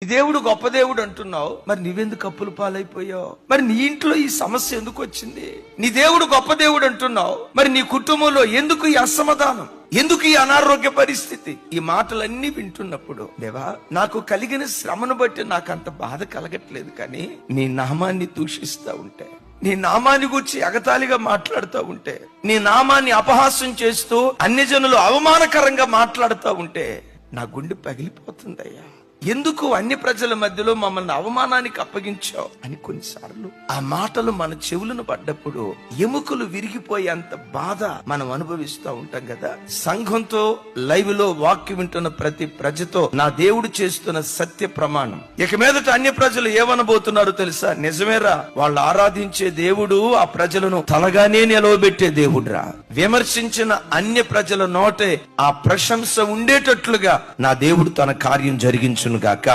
దేవుడు గొప్ప దేవుడు అంటున్నావు, మరి నీవెందుకు అప్పుల పాలైపోయావు? మరి నీ ఇంట్లో ఈ సమస్య ఎందుకు వచ్చింది? నీ దేవుడు గొప్ప దేవుడు అంటున్నావు, మరి నీ కుటుంబంలో ఎందుకు ఈ అసమాధానం, ఎందుకు ఈ అనారోగ్య పరిస్థితి? ఈ మాటలన్నీ వింటున్నప్పుడు, దేవా నాకు కలిగిన శ్రమను బట్టి నాకు అంత బాధ కలగట్లేదు, కానీ నీ నామాన్ని దూషిస్తా ఉంటే, నీ నామాన్ని గురించి ఎగతాళిగా మాట్లాడుతూ ఉంటే, నీ నామాన్ని అపహాస్యం చేస్తూ అన్యజనులు అవమానకరంగా మాట్లాడుతూ ఉంటే నా గుండె పగిలిపోతుందయ్యా. ఎందుకు అన్ని ప్రజల మధ్యలో మమ్మల్ని అవమానానికి అప్పగించావు అని కొన్నిసార్లు ఆ మాటలు మన చెవులను పడ్డప్పుడు ఎముకలు విరిగిపోయేంత బాధ మనం అనుభవిస్తూ ఉంటాం కదా. సంఘంతో లైవ్ లో వాక్యం వింటున్న ప్రతి ప్రజతో నా దేవుడు చేస్తున్న సత్య ప్రమాణం, ఇక మీదట అన్య ప్రజలు ఏమనబోతున్నారో తెలుసా? నిజమేరా, వాళ్ళు ఆరాధించే దేవుడు ఆ ప్రజలను తలగానే నిలవబెట్టే దేవుడురా. విమర్శించిన అన్య ప్రజల నోటే ఆ ప్రశంస ఉండేటట్లుగా నా దేవుడు తన కార్యం జరిగించును గాక.